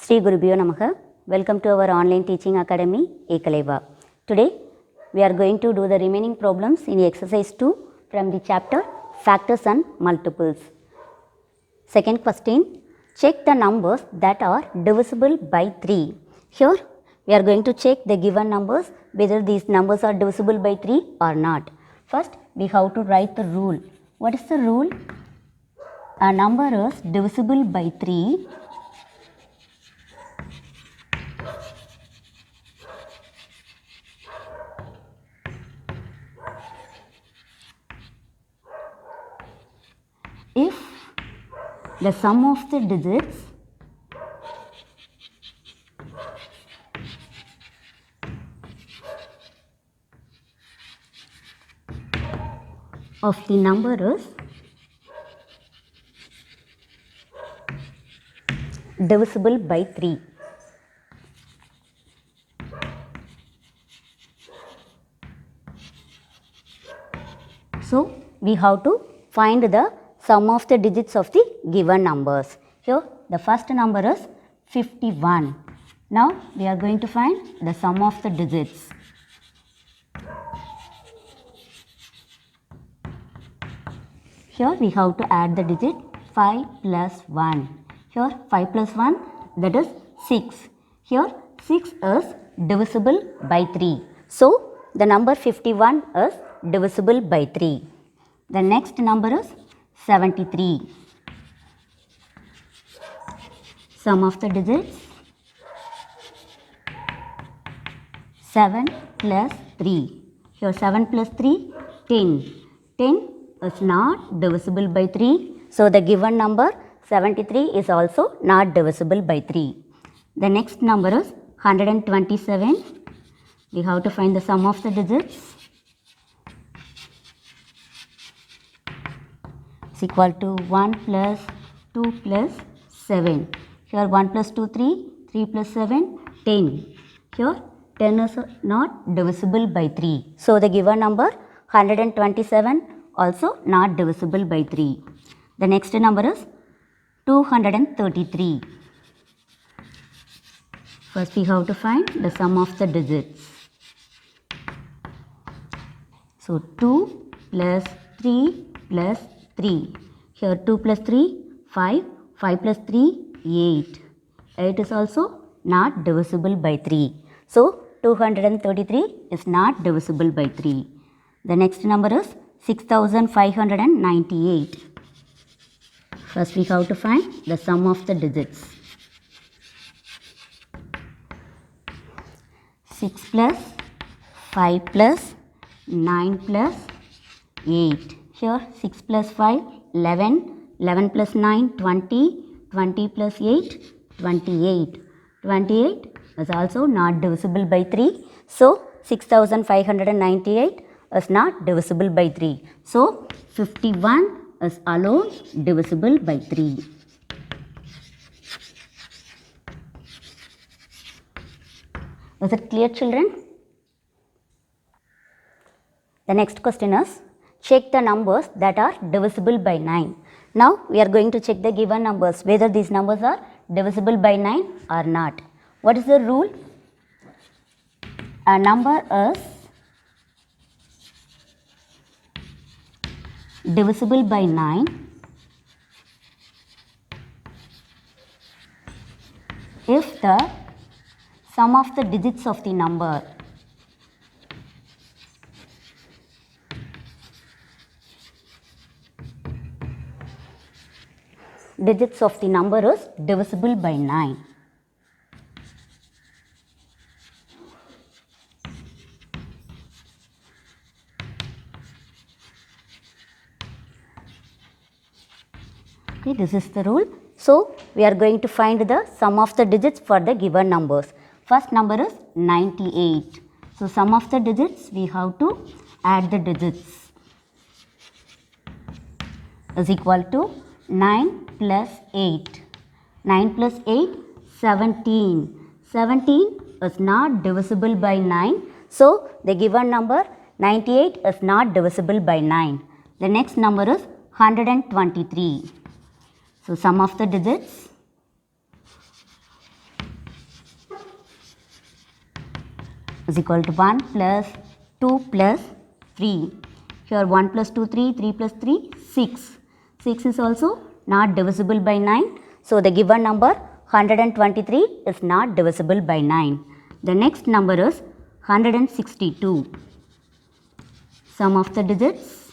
Sri Gurubhyo Namaha. Welcome to our online teaching academy, Ekaleva. Today, we are going to do the remaining problems in exercise 2 from the chapter Factors and Multiples. Second question, check the numbers that are divisible by 3. Here, we are going to check the given numbers, whether these numbers are divisible by 3 or not. First, we have to write the rule. What is the rule? A number is divisible by 3 if the sum of the digits of the number is divisible by 3. So, we have to find the sum of the digits of the given numbers. Here, the first number is 51. Now, we are going to find the sum of the digits. Here, we have to add the digit 5 plus 1. Here, 5 plus 1, that is 6. Here, 6 is divisible by 3. So, the number 51 is divisible by 3. The next number is 73. Sum of the digits 7 plus 3. Here 7 plus 3, 10. 10 is not divisible by 3. So, the given number 73 is also not divisible by 3. The next number is 127. We have to find the sum of the digits. Is equal to 1 plus 2 plus 7. Here 1 plus 2, 3. 3 plus 7, 10. Here 10 is not divisible by 3. So, the given number 127 also not divisible by 3. The next number is 233. First we have to find the sum of the digits. So, 2 plus 3 plus 3. Here 2 plus 3, 5. 5 plus 3, 8. 8 is also not divisible by 3. So, 233 is not divisible by 3. The next number is 6598. First we have to find the sum of the digits. 6 plus 5 plus 9 plus 8. Here 6 plus 5, 11. 11 plus 9, 20. 20 plus 8, 28. 28 is also not divisible by 3. So, 6598 is not divisible by 3. So, 51 is alone divisible by 3. Is it clear, children? The next question is, check the numbers that are divisible by 9. Now, we are going to check the given numbers, whether these numbers are divisible by 9 or not. What is the rule? A number is divisible by 9 if the sum of the digits of the number is divisible by 9. Okay, this is the rule. So, we are going to find the sum of the digits for the given numbers. First number is 98. So, sum of the digits, we have to add the digits. Is equal to 9 plus 8. 9 plus 8, 17. 17 is not divisible by 9. So, the given number 98 is not divisible by 9. The next number is 123. So, sum of the digits is equal to 1 plus 2 plus 3. Here 1 plus 2, 3, 3 plus 3, 6. 6 is also not divisible by 9. So the given number 123 is not divisible by 9. The next number is 162. Sum of the digits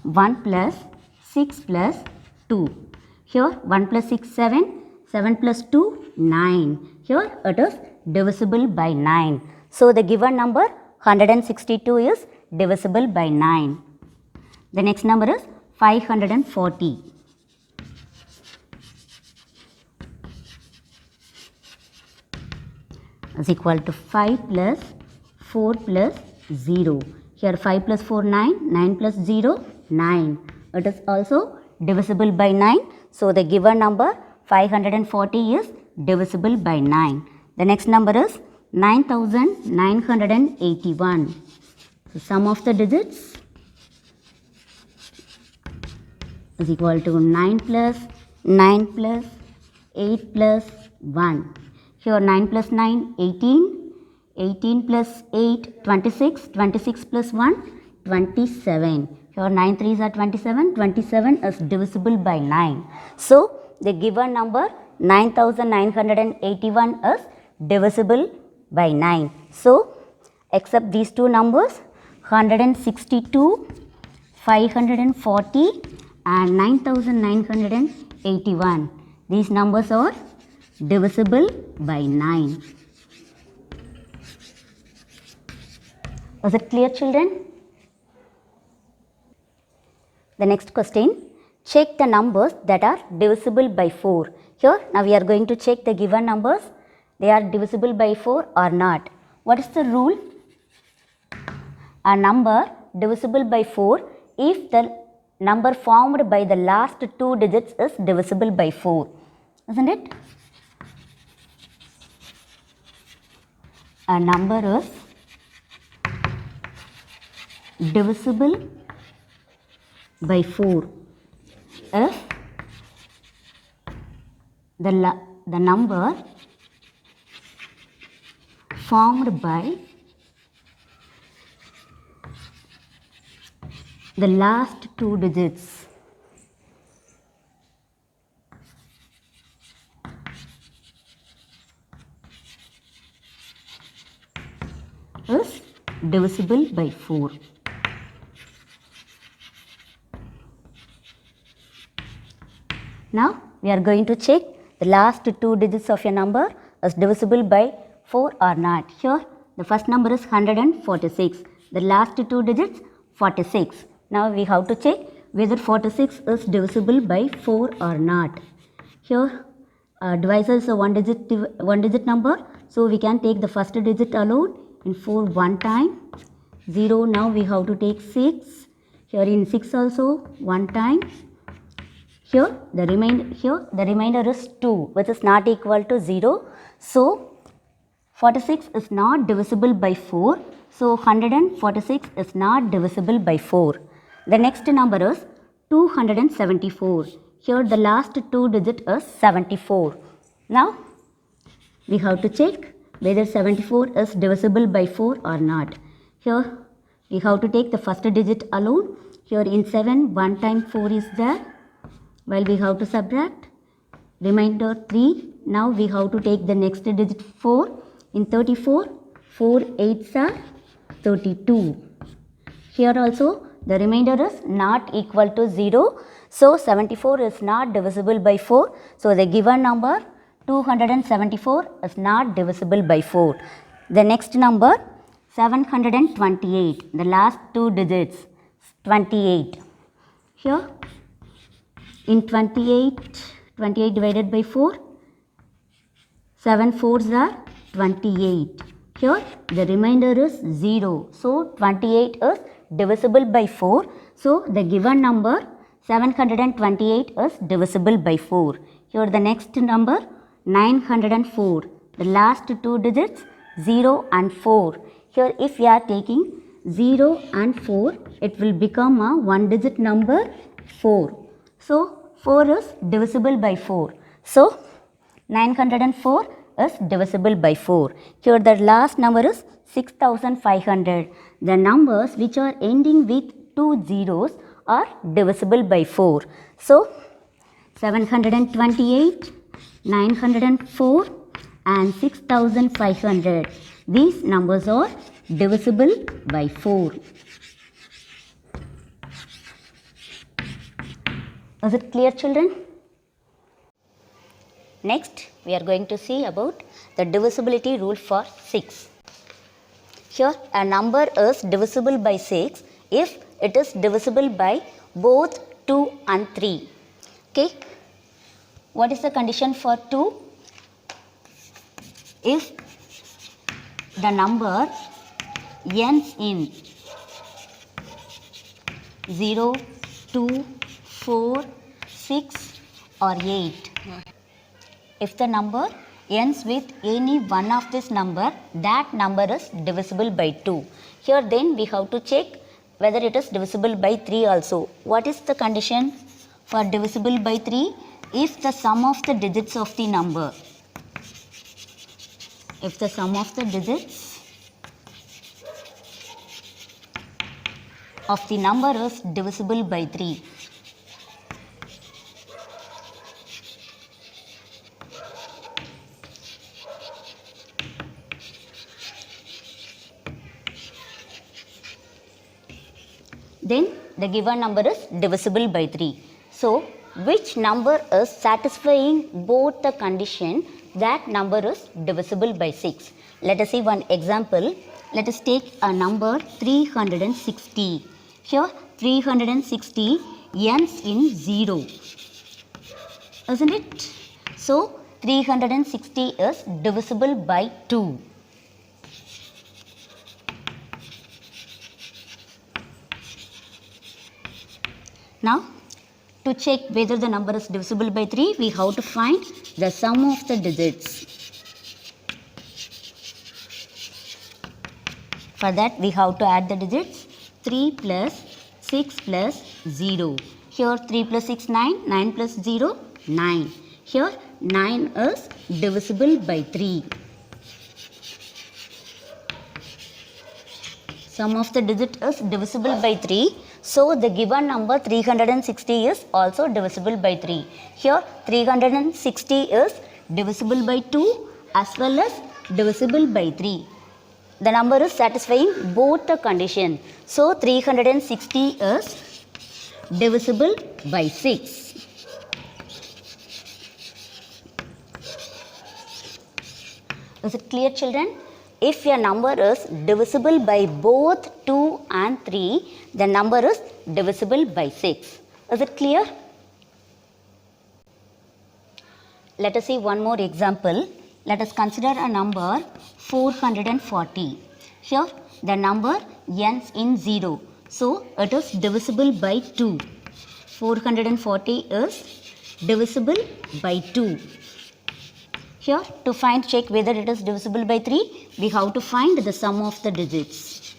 1 plus 6 plus 2. Here 1 plus 6, 7. 7 plus 2, 9. Here it is divisible by 9. So the given number 162 is divisible by 9. The next number is 540. Is equal to 5 plus 4 plus 0. Here 5 plus 4, 9. 9 plus 0, 9. It is also divisible by 9. So the given number 540 is divisible by 9. The next number is 9981. So sum of the digits is equal to 9 plus 9 plus 8 plus 1. Here 9 plus 9, 18. 18 plus 8, 26. 26 plus 1, 27. Here 9 3s are 27. 27 is divisible by 9. So the given number 9981 is divisible by 9. So except these two numbers 162, 540 and 9981. These numbers are divisible by 9. Was it clear, children? The next question, check the numbers that are divisible by 4. Here now we are going to check the given numbers. They are divisible by 4 or not. What is the rule? A number divisible by 4 if the number formed by the last two digits is divisible by 4. Isn't it? A number is divisible by 4 if the number formed by the last two digits is divisible by 4. Now we are going to check the last two digits of your number is divisible by 4 or not. Here the first number is 146. The last two digits 46. Now we have to check whether 46 is divisible by 4 or not. Here divisor is a one digit number. So we can take the first digit alone in 4 one time. 0 now we have to take 6. Here in 6 also one time. Here the remainder is 2, which is not equal to 0. So 46 is not divisible by 4. So 146 is not divisible by 4. The next number is 274. Here the last two digit is 74. Now we have to check whether 74 is divisible by 4 or not. Here we have to take the first digit alone. Here in 7 1 time 4 is there. While we have to subtract remainder 3. Now we have to take the next digit 4. In 34 4 8s are 32. Here also the remainder is not equal to 0. So 74 is not divisible by 4. So the given number 274 is not divisible by 4. The next number 728. The last two digits 28. Here in 28 divided by 4, 7 4s are 28. Here the remainder is 0. So 28 is divisible by 4. So the given number 728 is divisible by 4. Here the next number 904. The last two digits 0 and 4. Here if we are taking 0 and 4, it will become a one digit number 4. So 4 is divisible by 4. So 904 is divisible by 4. Here the last number is 6500. The numbers which are ending with 2 zeros are divisible by 4. So 728, 904 and 6500. These numbers are divisible by 4. Is it clear, children? Next, we are going to see about the divisibility rule for 6. Here, a number is divisible by 6 if it is divisible by both 2 and 3. Okay. What is the condition for 2? If the number ends in 0, 2, 4, 6 or 8. If the number ends with any one of this number, that number is divisible by 2. Here then we have to check whether it is divisible by 3 also. What is the condition for divisible by 3? If the sum of the digits of the number, if the sum of the digits of the number is divisible by 3. Then the given number is divisible by 3. So, which number is satisfying both the condition, that number is divisible by 6. Let us see one example. Let us take a number 360. Here 360 ends in 0. Isn't it? So, 360 is divisible by 2. Now, to check whether the number is divisible by 3, we have to find the sum of the digits. For that, we have to add the digits 3 plus 6 plus 0. Here 3 plus 6, 9, 9 plus 0, 9. Here 9 is divisible by 3. Sum of the digit is divisible by 3. So, the given number 360 is also divisible by 3. Here 360 is divisible by 2 as well as divisible by 3. The number is satisfying both the condition. So, 360 is divisible by 6. Is it clear, children? If a number is divisible by both 2 and 3, the number is divisible by 6. Is it clear? Let us see one more example. Let us consider a number 440. Here the number ends in 0. So, it is divisible by 2. 440 is divisible by 2. Here, to check whether it is divisible by 3, we have to find the sum of the digits.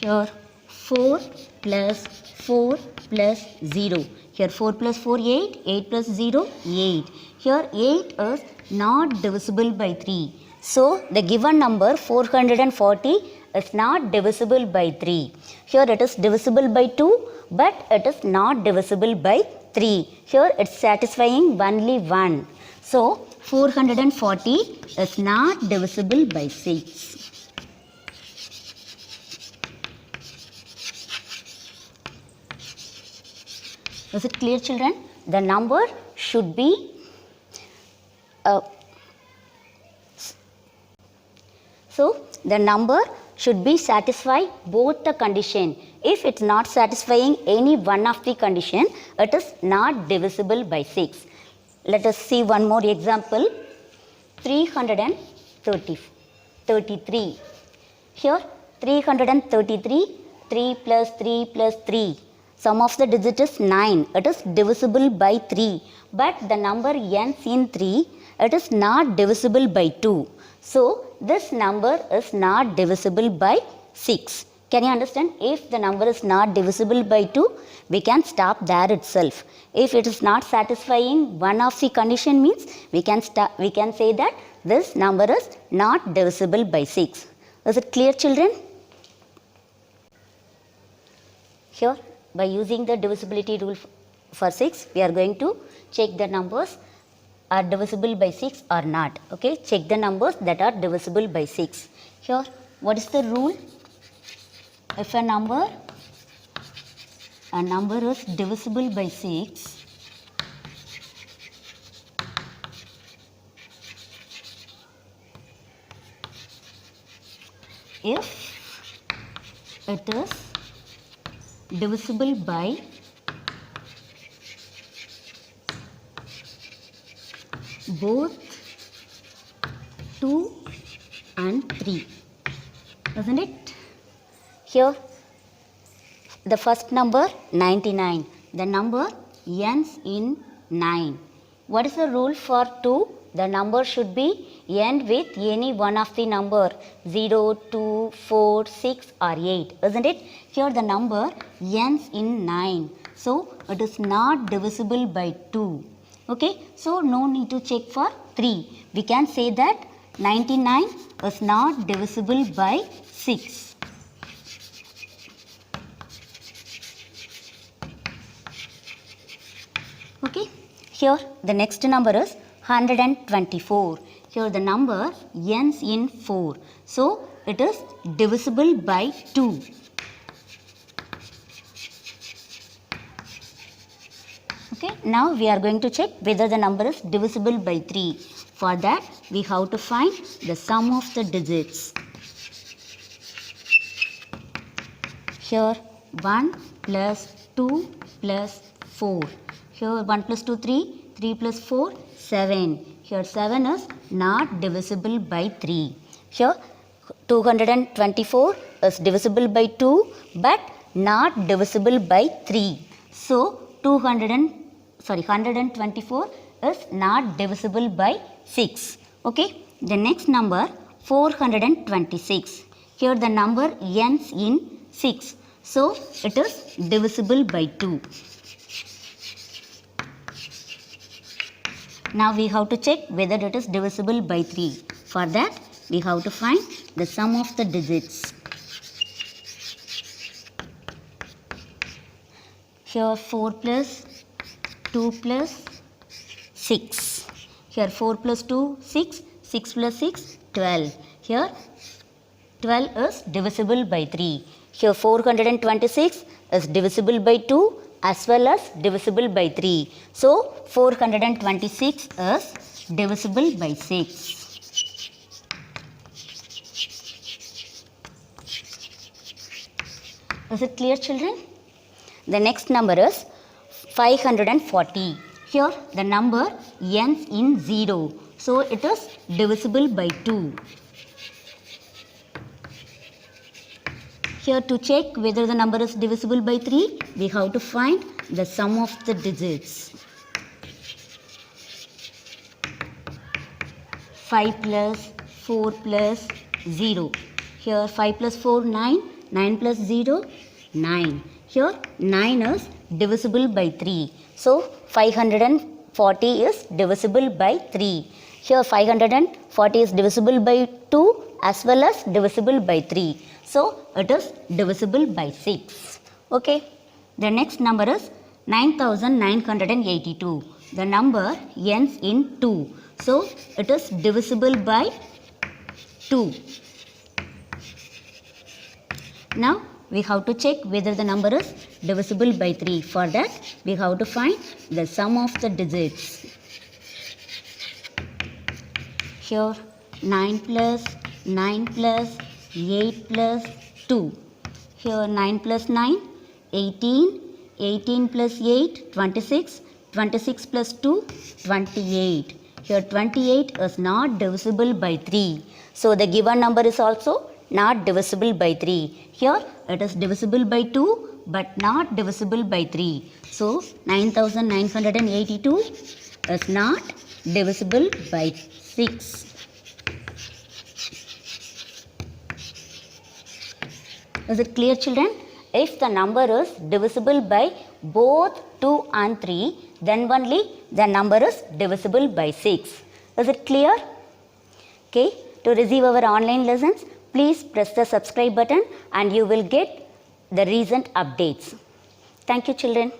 Here, 4 plus 4 plus 0. Here, 4 plus 4, 8. 8 plus 0, 8. Here, 8 is not divisible by 3. So, the given number 440 is not divisible by 3. Here, it is divisible by 2, but it is not divisible by 3. Here it's satisfying only 1. So, 440 is not divisible by 6. Is it clear, children? The number should be the number should be satisfy both the condition. If it's not satisfying any one of the condition, it is not divisible by 6. Let us see one more example. 333. Here 333, 3 plus 3 plus 3. Sum of the digit is 9. It is divisible by 3. But the number ends in 3. It is not divisible by 2. So, this number is not divisible by 6. Can you understand? If the number is not divisible by 2, we can stop there itself. If it is not satisfying one of the condition means we can say that this number is not divisible by 6. Is it clear, children? Here, by using the divisibility rule for 6, we are going to check the numbers are divisible by 6 or not. Okay, check the numbers that are divisible by 6. Here, what is the rule? If a number is divisible by 6, if it is divisible by both 2 and 3, isn't it? Here, the first number 99, the number ends in 9. What is the rule for 2? The number should be end with any one of the number 0, 2, 4, 6 or 8, isn't it? Here the number ends in 9. So, it is not divisible by 2. Okay, so no need to check for 3. We can say that 99 is not divisible by 6. Okay, here the next number is 124. Here the number ends in 4. So, it is divisible by 2. Okay, now we are going to check whether the number is divisible by 3. For that, we have to find the sum of the digits. Here 1 plus 2 plus 4. Here 1 plus 2, 3, 3 plus 4, 7. Here 7 is not divisible by 3. Here 224 is divisible by 2 but not divisible by 3. So 124 is not divisible by 6. Okay. The next number 426. Here the number ends in 6. So it is divisible by 2. Now we have to check whether it is divisible by 3. For that, we have to find the sum of the digits. Here 4 plus 2 plus 6. Here 4 plus 2, 6. 6 plus 6, 12. Here 12 is divisible by 3. Here 426 is divisible by 2 as well as divisible by 3. So, 426 is divisible by 6. Is it clear, children? The next number is 540. Here the number ends in 0. So, it is divisible by 2. Here to check whether the number is divisible by 3, we have to find the sum of the digits. 5 plus 4 plus 0. Here 5 plus 4, 9. 9 plus 0, 9. Here 9 is divisible by 3. So 540 is divisible by 3. Here 540 is divisible by 2 as well as divisible by 3. So it is divisible by 6. Okay. The next number is 9982. The number ends in 2. So it is divisible by 2. Now we have to check whether the number is divisible by 3. For that, we have to find the sum of the digits. Here 9 plus 8 plus 2. Here 9 plus 9, 18. 18 plus 8, 26. 26 plus 2, 28. Here 28 is not divisible by 3. So the given number is also not divisible by 3. Here it is divisible by 2 but not divisible by 3. So 9982 is not divisible by 6. Is it clear, children? If the number is divisible by both 2 and 3, then only the number is divisible by 6. Is it clear? Okay, to receive our online lessons, please press the subscribe button and you will get the recent updates. Thank you, children.